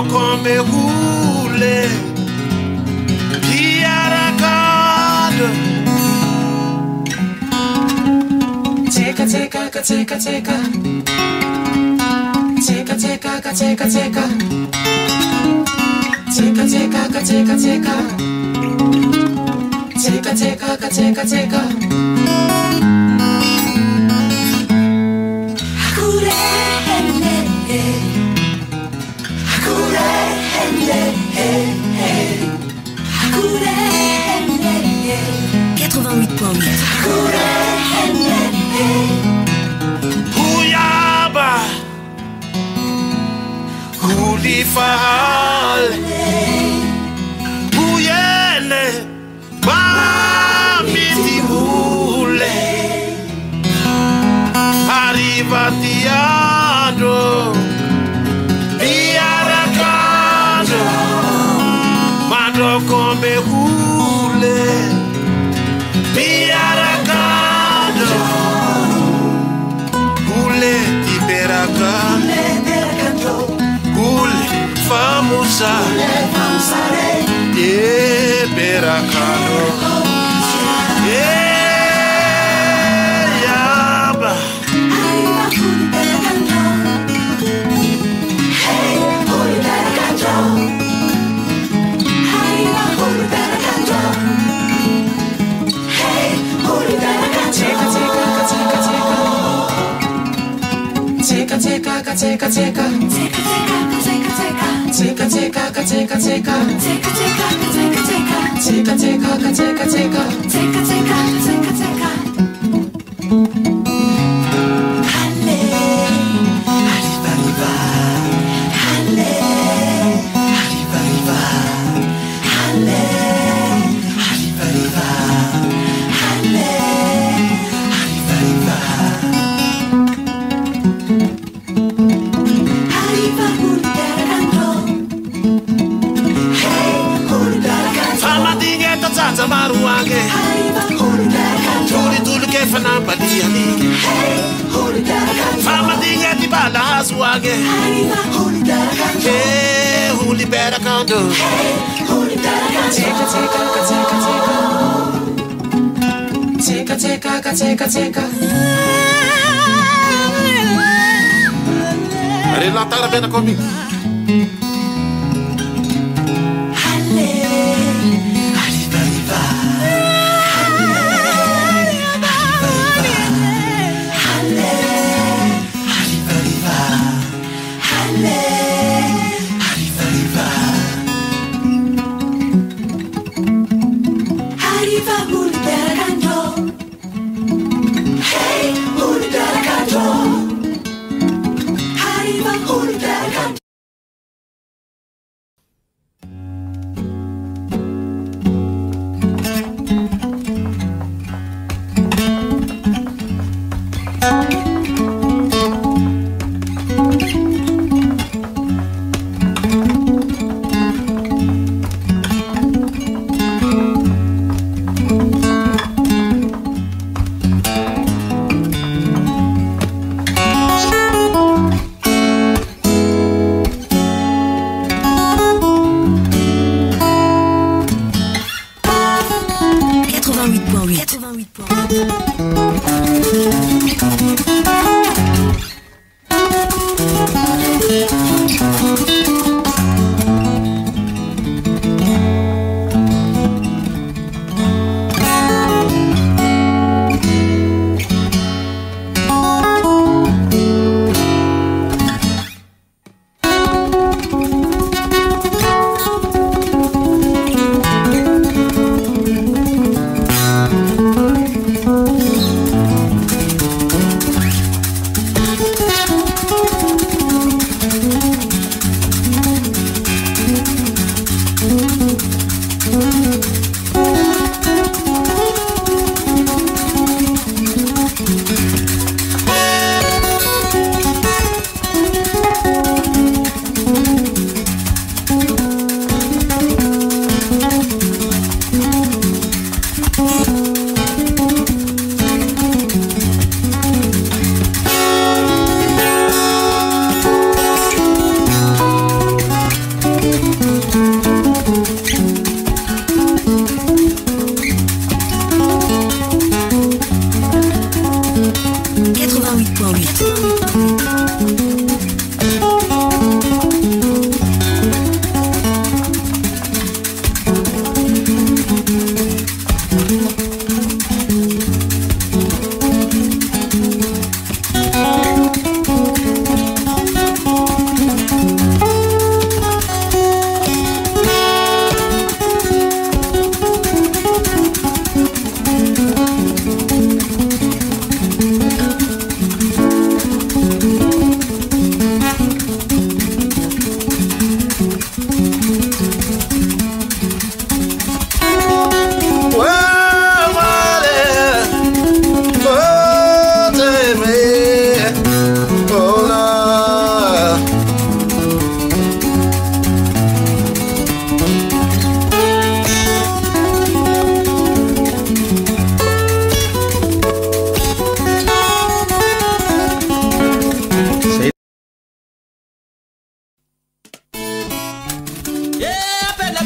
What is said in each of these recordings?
Come hule Kiarakado Teka teka ka teka teka Teka teka ka teka teka Teka teka ka teka teka Teka teka ka teka teka Huyaba Hulifahal Huyene Bamiti hule Arrivatiado Biarakado Mando come hule Biarakado Hule Iberakado Hule Famosa Iberakado Yaba Teka teka ka teka teka Teka teka ka teka teka Teka teka ka teka teka Halle Arriva arriva Halle Arriva arriva Halle Arriva arriva Halle Arriva arriva Tata maruange Tuli ke fana badiani Fama dinga di bala haswage Hey huli berakando Teka teka ka teka teka Teka teka ka teka teka Relatara bena comigo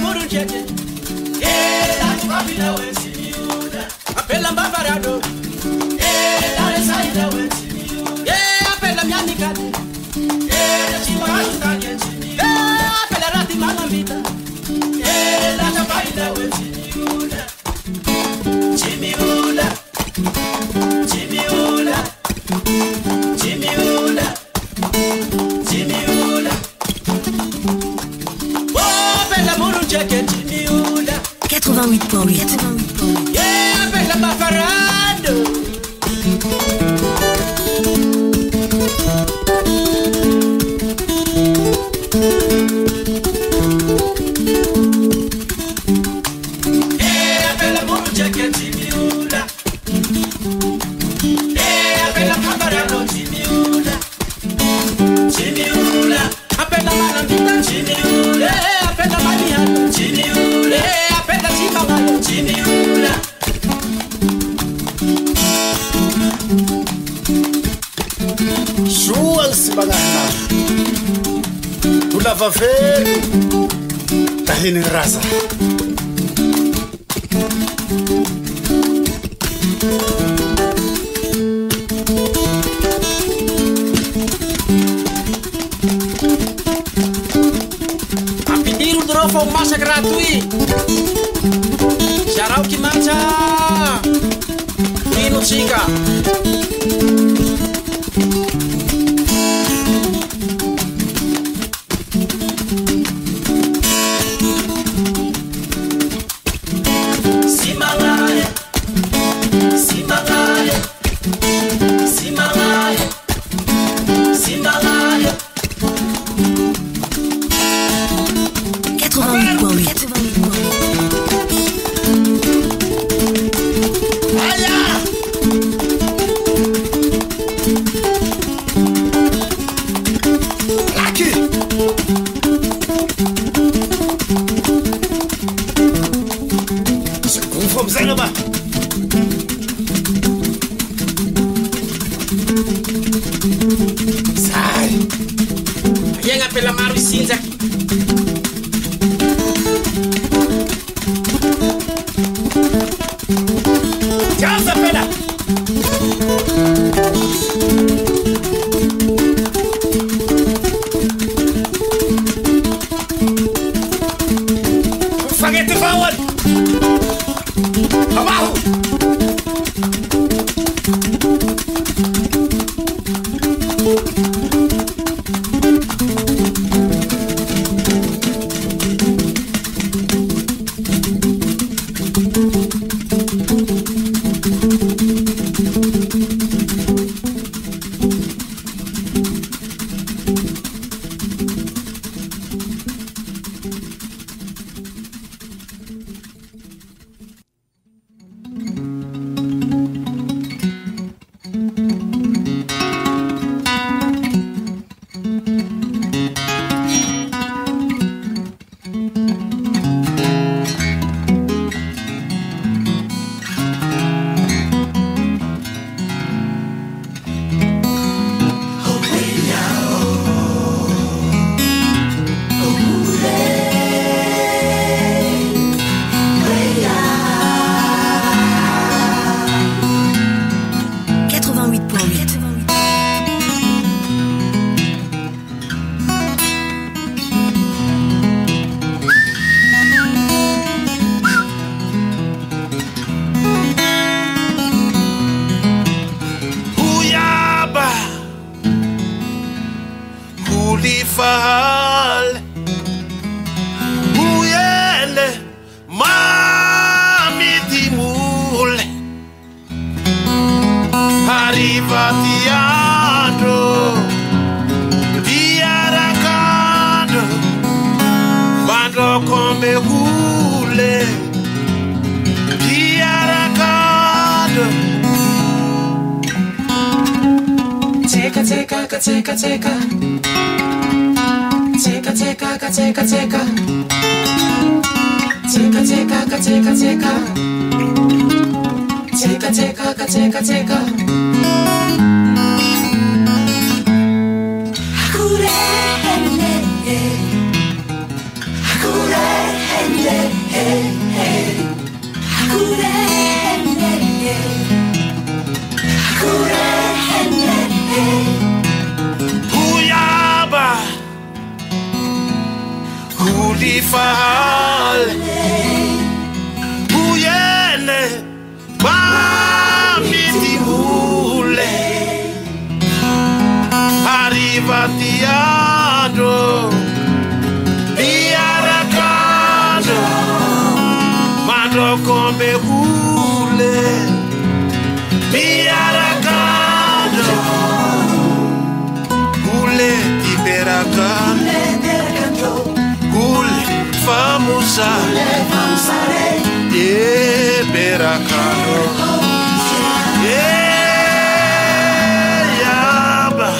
murunjeke ela tukapila wesimiuda apela mbavarado ela resaida wesimiuda apela myanikade ela chimahashutake apela rati malambita ela tukaida wesimiuda chimiuda chimiuda chimiuda chimiuda oh apela murunjeke chimiuda 88.8. yeah apela mbavarado Lava velho tá rindo rasa. A pedir o drone foi massa gratuito. Xarau que mancha. Rino chica. Pela Maru e Cinza aqui. Tchau, Zapela. O foguete vai onde? Abaixo. Fal Muyele Mami Timule Arrivatiando Diaracando Bando come hule Diaracando Teka teka teka teka Teka teka teka teka Teka teka teka teka Teka teka teka teka Hakure henne Hakure henne Ulifahal Uyene Bamitimule Arrivatiano Biaracano Mando come hule Biaracano Hule Iberacano Hule Famosa Iberacano Yaba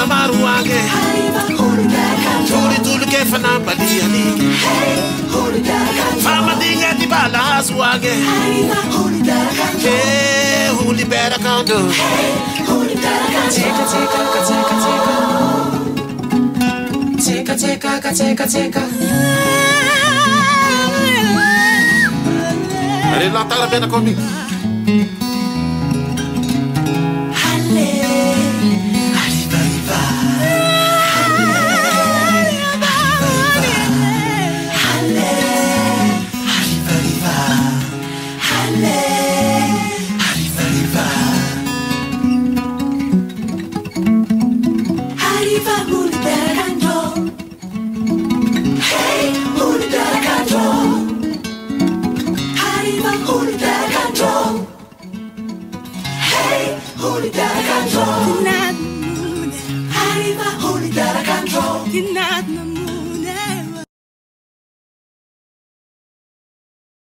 Maruange Tuli tuli ke fanambali alike Fama dinga di bala aswange Hey, huli bera kando Teka Allez, là, t'as la peine comique Holy, got a control.